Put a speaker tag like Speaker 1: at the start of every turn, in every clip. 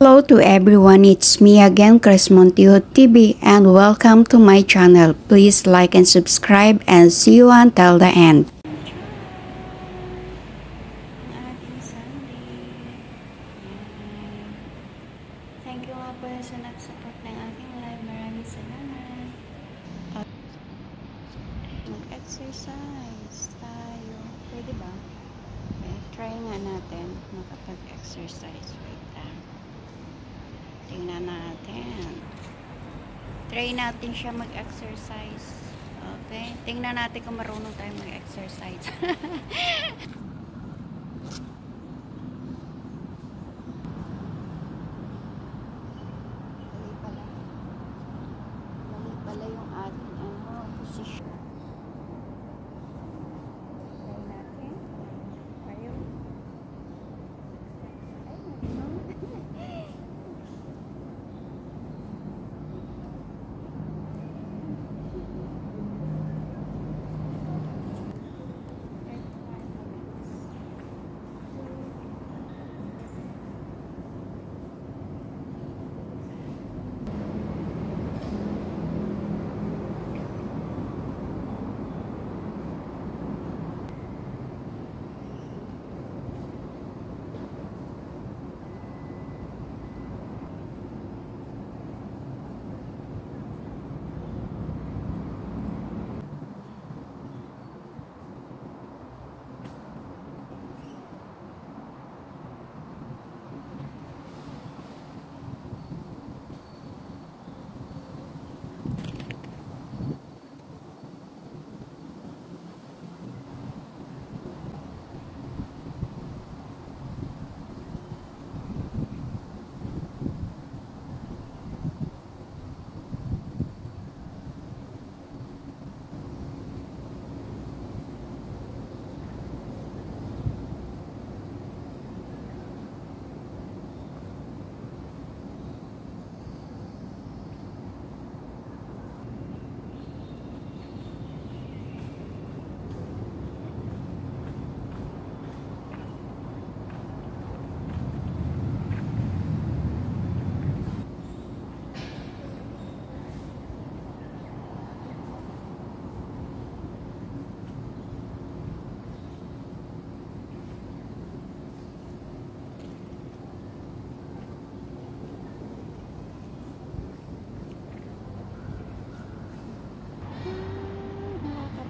Speaker 1: Hello to everyone, it's me again, Chris Montijo TV, and welcome to my channel. Please like and subscribe and see you until the end. Thank you nga pala sa nag-support ng aking live. Maraming salamat. Mag-exercise tayo. Pwede ba? Okay, try nga natin makapag-exercise. Wait lang. Tingnan natin. Try natin siya mag-exercise. Okay? Tingnan natin kung marunong tayo mag-exercise. Mali pala yung ating position. Try natin. Ayaw.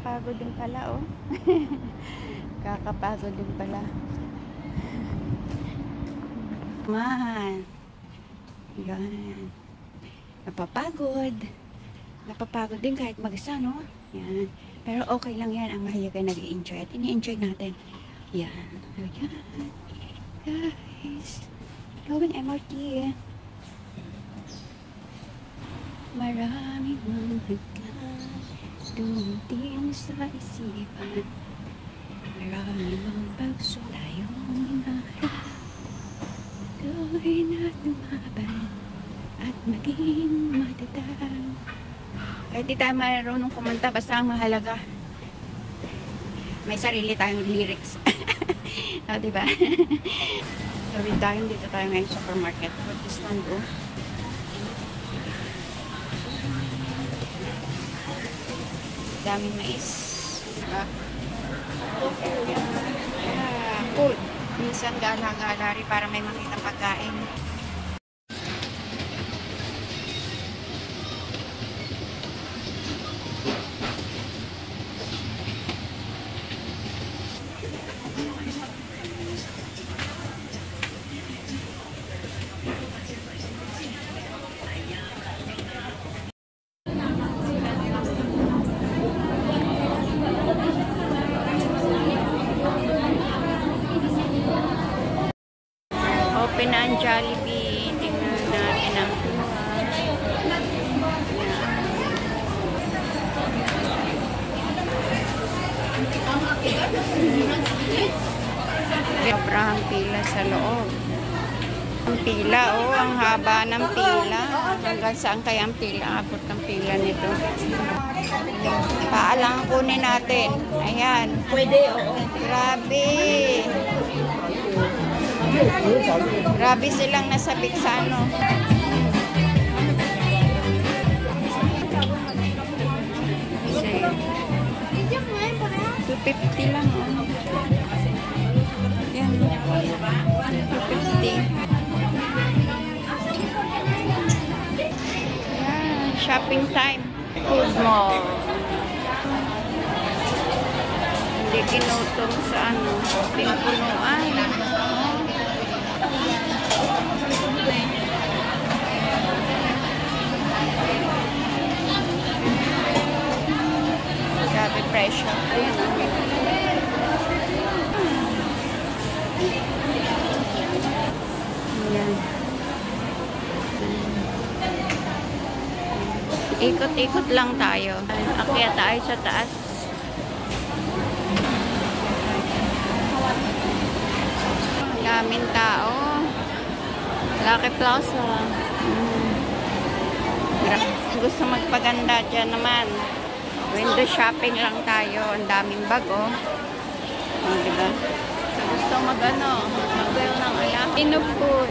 Speaker 1: Kakapagod din pala, oh. Kakapagod din pala. Man. Yan. Napapagod. Napapagod din kahit mag-isa, no? Yan. Pero okay lang yan. Ang mahalaga nag-i-enjoy. At ini-enjoy natin. Yan. Yan. Guys. Going MRT. Maraming mga dumating sa isipan. Maraming mga pagsulayong harap. Tuloy na lumaban at maging matatag. Kahit di tayo marunong kumanta, basta ang mahalaga may sarili tayong lyrics. O, diba? Sabi tayo, dito tayo ngayon sa supermarket. Stand, oh. Daming mais. Diba? Cool. Minsan gala-gala rin para may makita pagkain. Open na ang Jollibee. Tingnan natin ang sobrang pila sa loob. Ang pila, oh, ang haba ng pila. Hanggang saan kaya ang pila? Abot ng pila nito. Paalang kunin natin. Ayan.
Speaker 2: Pwede, oo.
Speaker 1: Grabe. Grabe silang nasabik sa ano. Kasi, 250 lang. Oh. Yan. 250. Yan. Shopping time. Food mall. Hindi kinutong sa ano. Pinupunuan. Grabe presyo. Ayan. Ayan. Ikot-ikot lang tayo. Akyat tayo sa taas. Daming tao. Lucky Plaza. Gusto magpaganda dyan naman. Window shopping lang tayo. Ang daming bag, oh. Diba? So, gusto mag-ano, mag-well ng alam. Food.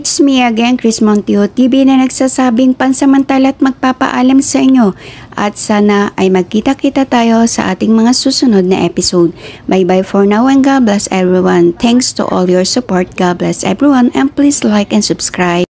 Speaker 1: It's me again, Chris Monteo TV na nagsasabing pansamantala at magpapaalam sa inyo at sana ay magkita-kita tayo sa ating mga susunod na episode. Bye-bye for now and God bless everyone. Thanks to all your support. God bless everyone and please like and subscribe.